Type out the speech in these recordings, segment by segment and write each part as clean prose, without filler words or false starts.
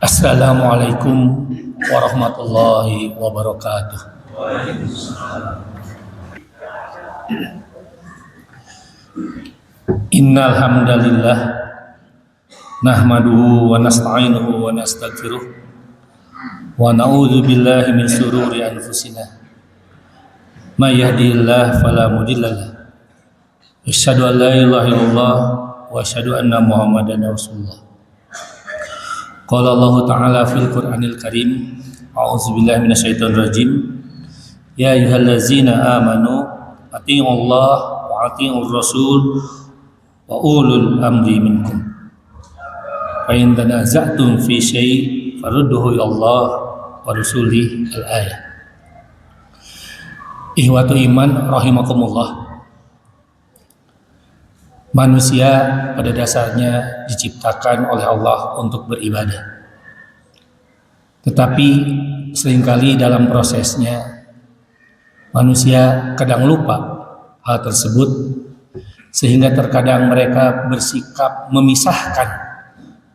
Assalamualaikum warahmatullahi wabarakatuh. Innal hamdalillah nahmaduhu wa nasta'inuhu wa nastaghfiruh wa na'udzu billahi min shururi anfusina may yahdihillahu fala mudhillalah asyhadu an la ilaha illallah wa asyhadu anna muhammadan rasulullah. Qala Allah Ta'ala fil Qur'anil Karim, a'udzu billahi minasyaitonir rajim. Ya ayyuhallazina amanu atti'ullaha wa atti'ur rasul wa ulul amri minkum. Fa in tanaza'tum fi syai' farudduhu ila Allah wa rasulihi al-ayah. Ihwatu iman rahimakumullah. Manusia pada dasarnya diciptakan oleh Allah untuk beribadah. Tetapi seringkali dalam prosesnya manusia kadang lupa hal tersebut, sehingga terkadang mereka bersikap memisahkan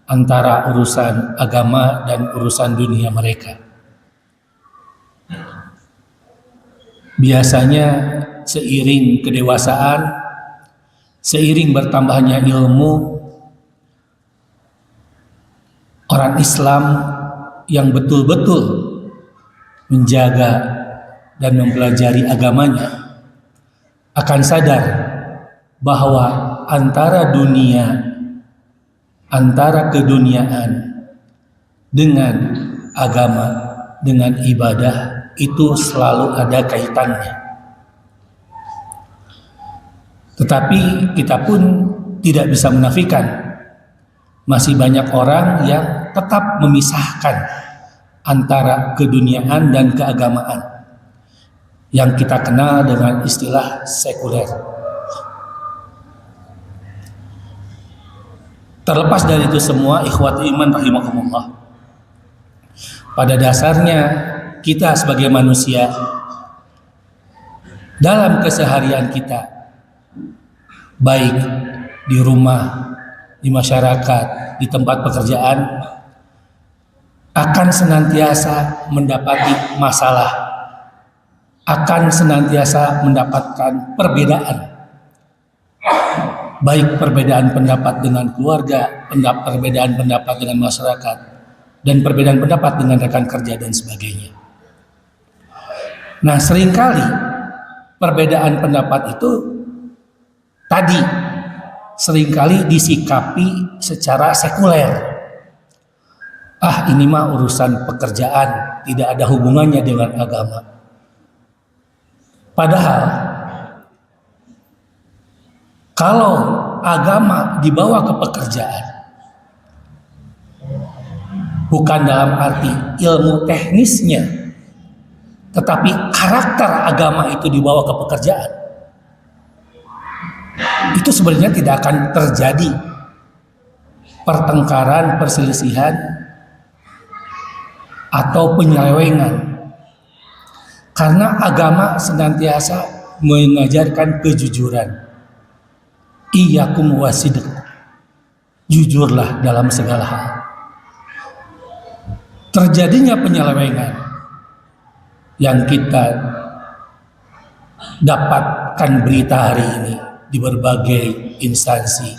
antara urusan agama dan urusan dunia mereka. Biasanya seiring kedewasaan, seiring bertambahnya ilmu, orang Islam yang betul-betul menjaga dan mempelajari agamanya akan sadar bahwa antara keduniaan dengan agama, dengan ibadah itu selalu ada kaitannya. Tetapi kita pun tidak bisa menafikan masih banyak orang yang tetap memisahkan antara keduniaan dan keagamaan yang kita kenal dengan istilah sekuler. Terlepas dari itu semua, ikhwati iman rahimakumullah, pada dasarnya kita sebagai manusia dalam keseharian kita, baik di rumah, di masyarakat, di tempat pekerjaan, akan senantiasa mendapati masalah, akan senantiasa mendapatkan perbedaan, baik perbedaan pendapat dengan keluarga, perbedaan pendapat dengan masyarakat, dan perbedaan pendapat dengan rekan kerja dan sebagainya. Nah, seringkali perbedaan pendapat itu tadi seringkali disikapi secara sekuler. Ini mah urusan pekerjaan, tidak ada hubungannya dengan agama. Padahal kalau agama dibawa ke pekerjaan, bukan dalam arti ilmu teknisnya, tetapi karakter agama itu dibawa ke pekerjaan, itu sebenarnya tidak akan terjadi pertengkaran, perselisihan, atau penyelewengan. Karena agama senantiasa mengajarkan kejujuran. Iyyakum wasidq, jujurlah dalam segala hal. Terjadinya penyelewengan yang kita dapatkan berita hari ini di berbagai instansi,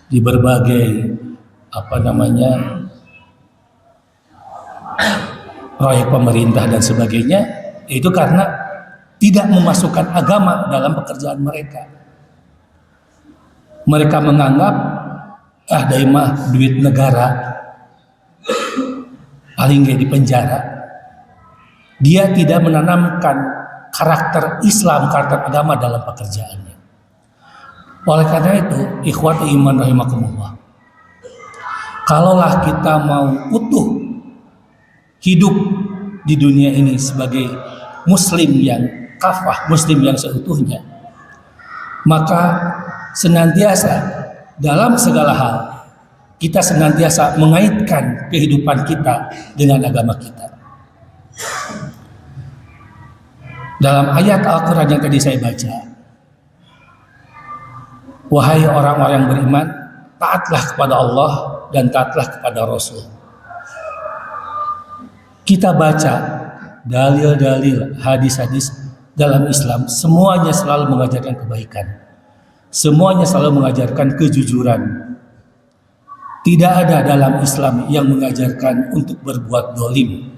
di berbagai proyek pemerintah dan sebagainya, itu karena tidak memasukkan agama dalam pekerjaan mereka. Mereka menganggap daimah duit negara paling gak di penjara. Dia tidak menanamkan karakter Islam, karakter agama dalam pekerjaannya. Oleh karena itu, ikhwati iman rahimakumullah, kalaulah kita mau utuh hidup di dunia ini sebagai muslim yang kafah, muslim yang seutuhnya, maka senantiasa dalam segala hal kita senantiasa mengaitkan kehidupan kita dengan agama kita. Dalam ayat Al-Quran yang tadi saya baca, wahai orang-orang yang beriman, taatlah kepada Allah dan taatlah kepada Rasul. kita baca dalil-dalil hadis-hadis dalam Islam, semuanya selalu mengajarkan kebaikan. Semuanya selalu mengajarkan kejujuran. Tidak ada dalam Islam yang mengajarkan untuk berbuat dolim.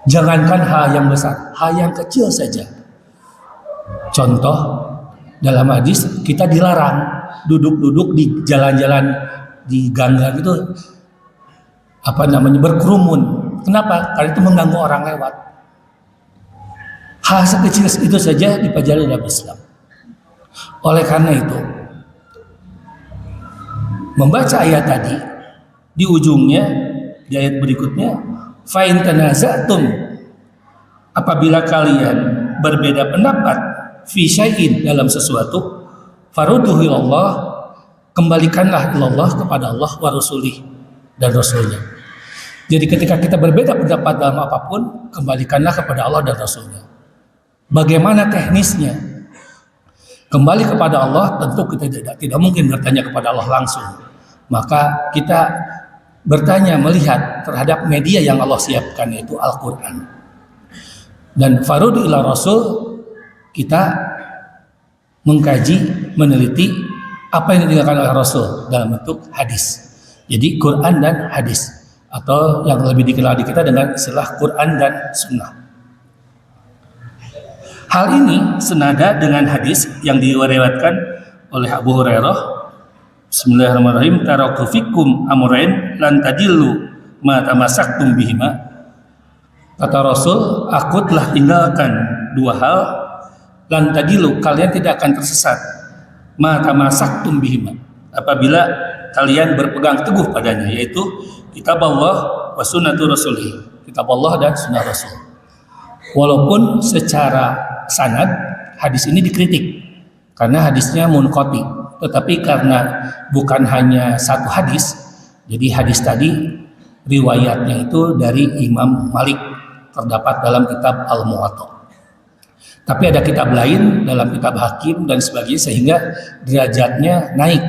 Jangankan hal yang besar, hal yang kecil saja. Contoh, dalam hadis kita dilarang duduk-duduk di jalan-jalan di gang-gang itu berkerumun. Kenapa? Karena itu mengganggu orang lewat. Hal sekecil itu saja dipelajari dalam Islam. Oleh karena itu, membaca ayat tadi di ujungnya, di ayat berikutnya, fa in tanaza'tum, apabila kalian berbeda pendapat fi syai'in, dalam sesuatu, farudduhu ilallah, kembalikanlah ilallah, kepada Allah wa rasulih, dan rasulnya. Jadi ketika kita berbeda pendapat dalam apapun, kembalikanlah kepada Allah dan rasulnya. Bagaimana teknisnya? Kembali kepada Allah, tentu kita tidak mungkin bertanya kepada Allah langsung. Maka kita bertanya, melihat terhadap media yang Allah siapkan, yaitu Al-Quran. Dan farud ila rasul, kita mengkaji, meneliti apa yang ditinggalkan oleh Rasul dalam bentuk hadis. Jadi Quran dan hadis, atau yang lebih dikenal di kita dengan istilah Quran dan Sunnah. Hal ini senada dengan hadis yang diriwayatkan oleh Abu Hurairah. Bismillahirrahmanirrahim. Taraktu fikum amrayn lan tadillu ma tamassaktum bihima. Kata Rasul, aku telah tinggalkan dua hal, lan tadillu, kalian tidak akan tersesat, ma tamassaktum bihima, apabila kalian berpegang teguh padanya, yaitu kitab Allah wa sunnatu rasulih, kitab Allah dan sunnah Rasul. Walaupun secara sanad hadis ini dikritik karena hadisnya munqati, tetapi karena bukan hanya satu hadis, jadi hadis tadi riwayatnya itu dari Imam Malik, terdapat dalam kitab Al-Muwatta. Tapi ada kitab lain dalam kitab Hakim dan sebagainya, sehingga derajatnya naik,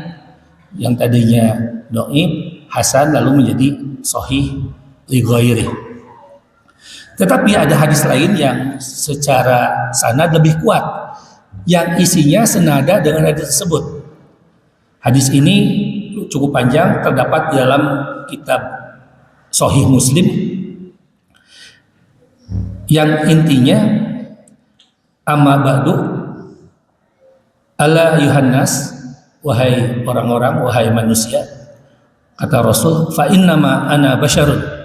yang tadinya dhaif, hasan, lalu menjadi sahih li ghairi. Tetapi ada hadis lain yang secara sanad lebih kuat, yang isinya senada dengan hadis tersebut. Hadis ini cukup panjang, terdapat di dalam kitab Sahih Muslim, yang intinya, amma ba'du, ala yuhannas, wahai orang-orang, wahai manusia, kata Rasul, fa innama ana basyarun.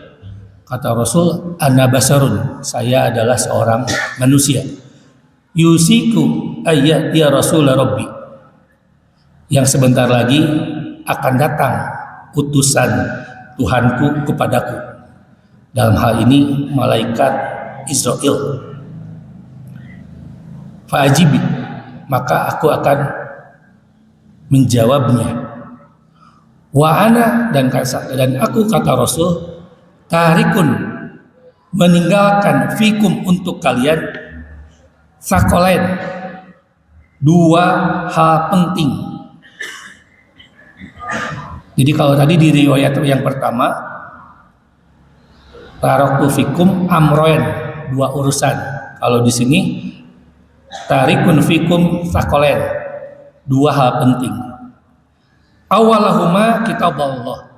Kata Rasul, ana basarun, saya adalah seorang manusia. Yusiku ayat ya Rasul Rabbi, yang sebentar lagi akan datang utusan Tuhanku kepadaku. Dalam hal ini malaikat Israel. Fa'ajibi, maka aku akan menjawabnya. Wa ana, dan aku, kata Rasul, tarikun, meninggalkan fikum, untuk kalian, sakolain, dua hal penting. Jadi kalau tadi di riwayat yang pertama, taraktu fikum amroen, dua urusan. Kalau di sini tarikun fikum sakolain, dua hal penting. Awalahuma kitab Allah,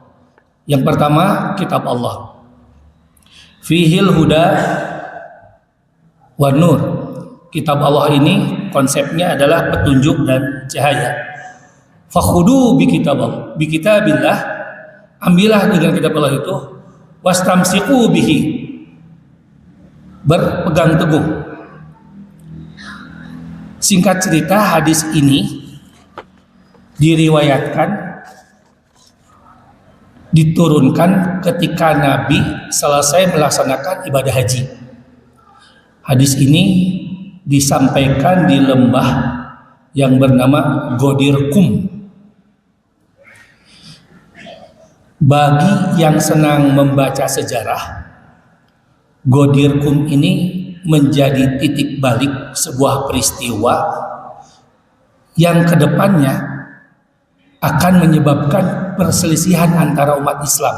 yang pertama kitab Allah. Fihil huda wa nur. Kitab Allah ini konsepnya adalah petunjuk dan cahaya. Fakhudu bi kitabillah, ambillah dengan kitab Allah itu, wastamsiku bihi, berpegang teguh. Singkat cerita, hadis ini diriwayatkan, diturunkan ketika Nabi selesai melaksanakan ibadah haji. Hadis ini disampaikan di lembah yang bernama Ghadir Qum. Bagi yang senang membaca sejarah, Ghadir Qum ini menjadi titik balik sebuah peristiwa yang kedepannya akan menyebabkan perselisihan antara umat Islam.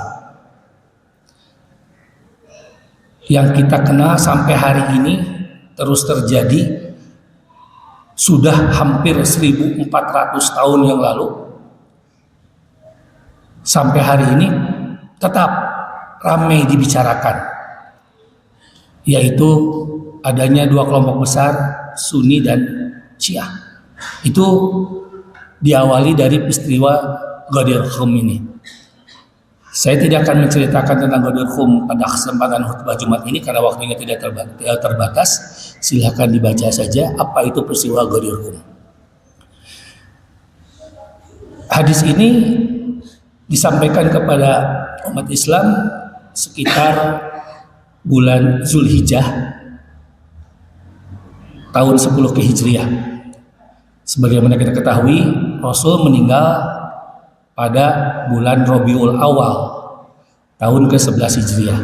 yang kita kenal sampai hari ini terus terjadi sudah hampir 1400 tahun yang lalu sampai hari ini tetap ramai dibicarakan, yaitu adanya dua kelompok besar, Sunni dan Syiah. Itu diawali dari peristiwa Ghadir Khum ini. Saya tidak akan menceritakan tentang Ghadir Khum pada kesempatan khutbah Jumat ini karena waktunya tidak terbatas. Silahkan dibaca saja apa itu peristiwa Ghadir Khum. Hadis ini disampaikan kepada umat Islam sekitar bulan Zulhijjah tahun 10 Hijriah. Sebagaimana kita ketahui, Rasul meninggal pada bulan Rabiul Awal tahun ke-11 Hijriah.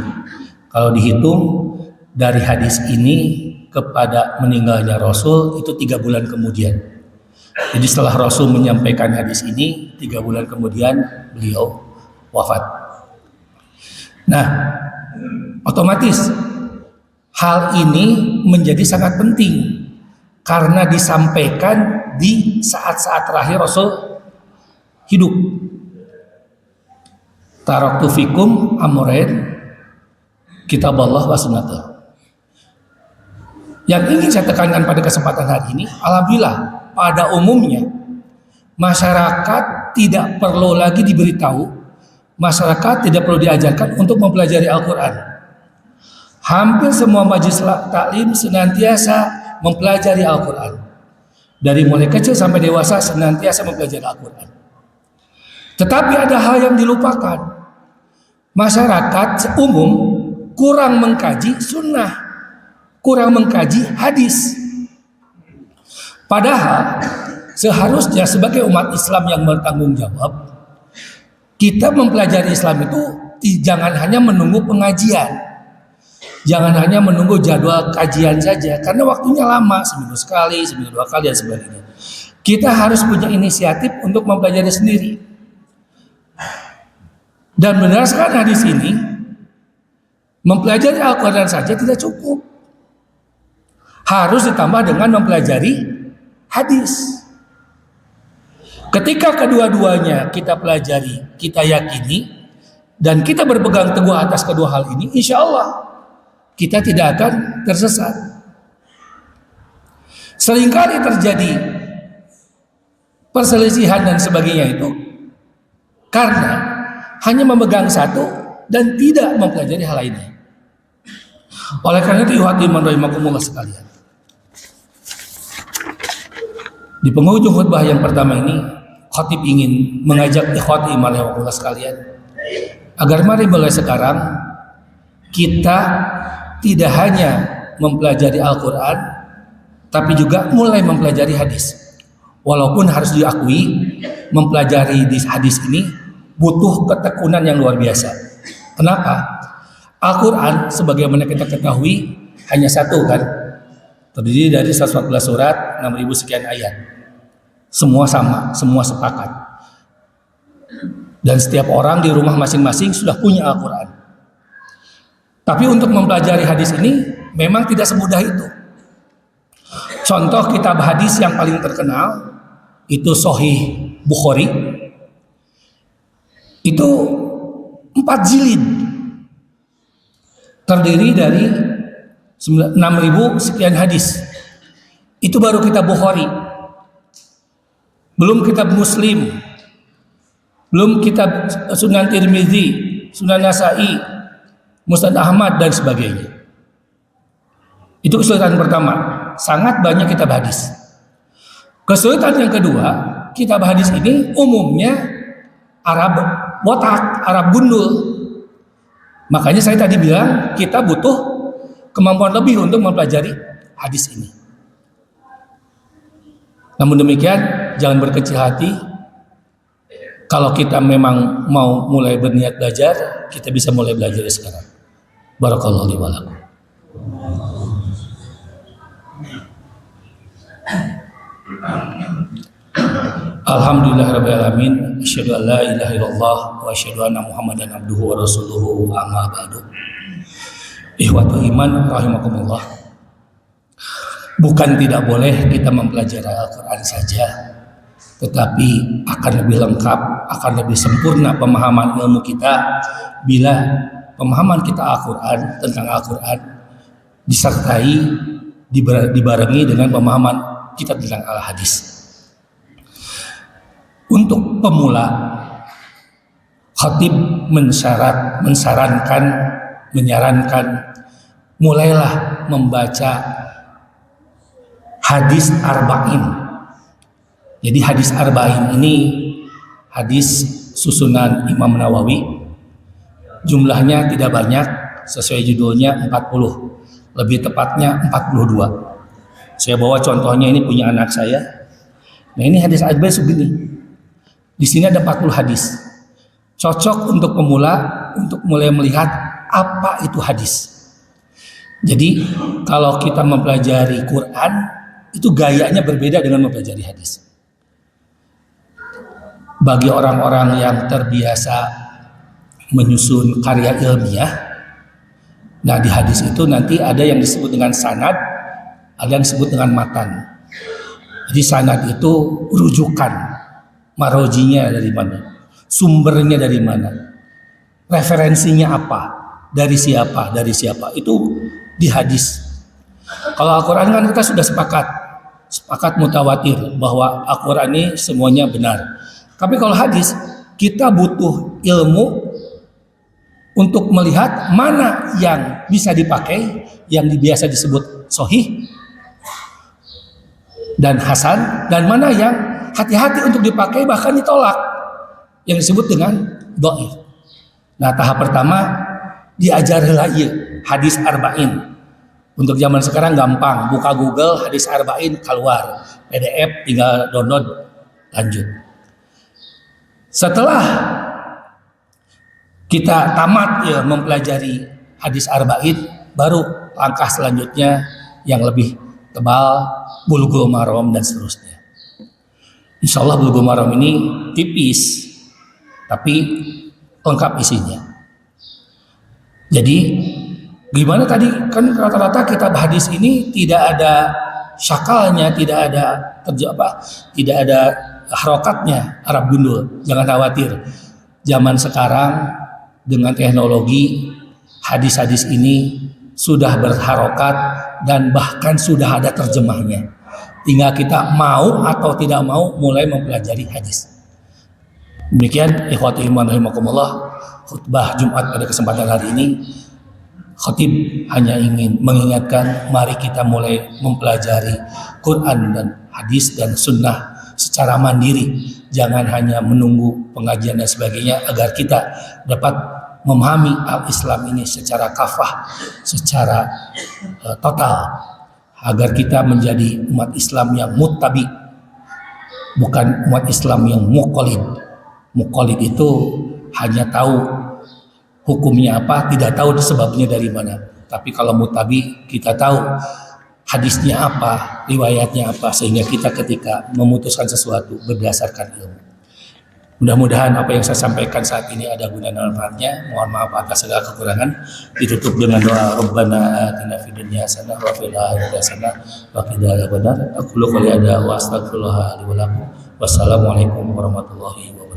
Kalau dihitung dari hadis ini kepada meninggalnya Rasul itu 3 bulan kemudian. Jadi setelah Rasul menyampaikan hadis ini, 3 bulan kemudian beliau wafat. Nah, otomatis hal ini menjadi sangat penting karena disampaikan di saat-saat terakhir Rasul hidup. Taraktu fikum amrayn, kitab Allah wa sunnatah. Yang ingin saya tekankan pada kesempatan hari ini, alhamdulillah pada umumnya masyarakat tidak perlu lagi diberitahu, masyarakat tidak perlu diajarkan untuk mempelajari Al-Quran. Hampir semua majelis taklim senantiasa mempelajari Al-Quran. Dari mulai kecil sampai dewasa senantiasa mempelajari Al-Quran. Tetapi ada hal yang dilupakan. Masyarakat umum kurang mengkaji sunnah, kurang mengkaji hadis. Padahal seharusnya sebagai umat Islam yang bertanggung jawab, kita mempelajari Islam itu jangan hanya menunggu pengajian, jangan hanya menunggu jadwal kajian saja, karena waktunya lama, seminggu sekali, seminggu 2 kali dan sebagainya. Kita harus punya inisiatif untuk mempelajari sendiri. Dan berdasarkan hadis ini, mempelajari Al-Quran saja tidak cukup, harus ditambah dengan mempelajari hadis. Ketika kedua-duanya kita pelajari, kita yakini, dan kita berpegang teguh atas kedua hal ini, insya Allah kita tidak akan tersesat. Seringkali terjadi perselisihan dan sebagainya itu karena hanya memegang satu dan tidak mempelajari hal lainnya. Oleh karena itu, hadirin rahimakumullah sekalian, di penghujung khutbah yang pertama ini, khatib ingin mengajak ikhwati rahimakumullah sekalian agar mari mulai sekarang kita tidak hanya mempelajari Al-Quran, tapi juga mulai mempelajari hadis. Walaupun harus diakui, mempelajari hadis ini butuh ketekunan yang luar biasa. Kenapa? Al-Quran sebagaimana kita ketahui hanya satu kan, terdiri dari 114 surat, 6.000 sekian ayat. Semua sama, semua sepakat. Dan setiap orang di rumah masing-masing sudah punya Al-Quran. Tapi untuk mempelajari hadis ini memang tidak semudah itu. Contoh kitab hadis yang paling terkenal itu Sahih Bukhari. Itu 4 jilid, terdiri dari 6.000 sekian hadis. Itu baru kitab Bukhari, belum kitab Muslim, belum kitab Sunan Tirmizi, Sunan Nasa'i, Musnad Ahmad dan sebagainya. Itu kesulitan pertama, sangat banyak kitab hadis. Kesulitan yang kedua, kitab hadis ini umumnya Arab botak, Arab gundul. Makanya saya tadi bilang kita butuh kemampuan lebih untuk mempelajari hadis ini. Namun demikian, jangan berkecil hati. Kalau kita memang mau mulai berniat belajar, kita bisa mulai belajar sekarang. Barakallahu li wa lakum. Alhamdulillahirabbil alamin, asyhadu an la ilaha illallah wa asyhadu anna Muhammadan abduhu wa rasuluhu, amma ba'du. Ikhwatul iman rahimakumullah, bukan tidak boleh kita mempelajari Al-Quran saja, tetapi akan lebih lengkap, akan lebih sempurna pemahaman ilmu kita bila pemahaman kita Al-Quran, tentang Al-Quran disertai, dibarengi dengan pemahaman kita tentang Al-Hadis. Untuk pemula, khatib menyarankan mulailah membaca hadis arba'in. Jadi hadis arba'in ini hadis susunan Imam Nawawi. Jumlahnya tidak banyak, sesuai judulnya 40. Lebih tepatnya 42. Saya bawa contohnya, ini punya anak saya. Nah, ini hadis arba'in segini. Di sini ada 40 hadis. Cocok untuk pemula untuk mulai melihat apa itu hadis. Jadi kalau kita mempelajari Quran, itu gayanya berbeda dengan mempelajari hadis. Bagi orang-orang yang terbiasa menyusun karya ilmiah, nah di hadis itu nanti ada yang disebut dengan sanad, ada yang disebut dengan matan. Jadi sanad itu rujukan, marojinya dari mana, sumbernya dari mana, referensinya apa, dari siapa, itu di hadis. Kalau Al-Quran kan kita sudah sepakat mutawatir bahwa Al-Quran ini semuanya benar. Tapi kalau hadis, kita butuh ilmu untuk melihat mana yang bisa dipakai, yang biasa disebut sahih dan hasan, dan mana yang hati-hati untuk dipakai bahkan ditolak, yang disebut dengan dhaif. Nah, tahap pertama diajarilah hadis arba'in. Untuk zaman sekarang gampang, buka Google hadis arba'in keluar, PDF tinggal download, lanjut. Setelah kita tamat mempelajari hadis arba'in, baru langkah selanjutnya yang lebih tebal, Bulughul Maram dan seterusnya. Insya Allah Bulughul Maram ini tipis, tapi lengkap isinya. Jadi gimana tadi kan rata-rata kitab hadis ini tidak ada syakalnya, tidak ada tidak ada harokatnya, Arab gundul. Jangan khawatir. Zaman sekarang dengan teknologi, hadis-hadis ini sudah berharokat dan bahkan sudah ada terjemahnya. Tinggal kita mau atau tidak mau mulai mempelajari hadis. Demikian ikhwati iman rahimakumullah, khutbah Jumat pada kesempatan hari ini. Khatib hanya ingin mengingatkan, mari kita mulai mempelajari Quran dan hadis dan sunnah secara mandiri. Jangan hanya menunggu pengajian dan sebagainya, agar kita dapat memahami al-Islam ini secara kafah, secara total, agar kita menjadi umat Islam yang muttabi, bukan umat Islam yang muqallid. Muqallid itu hanya tahu hukumnya apa, tidak tahu sebabnya dari mana. Tapi kalau muttabi, kita tahu hadisnya apa, riwayatnya apa, sehingga kita ketika memutuskan sesuatu berdasarkan ilmu. Mudah-mudahan apa yang saya sampaikan saat ini ada guna dan manfaatnya. Mohon maaf atas segala kekurangan. Ditutup dengan doa Rabbana atina fid dunya hasanah wa fil akhirati hasanah wa qina adzabannar. Aqulu qouli hadza wa astaghfirullah li wa lakum. Wassalamualaikum warahmatullahi wabarakatuh.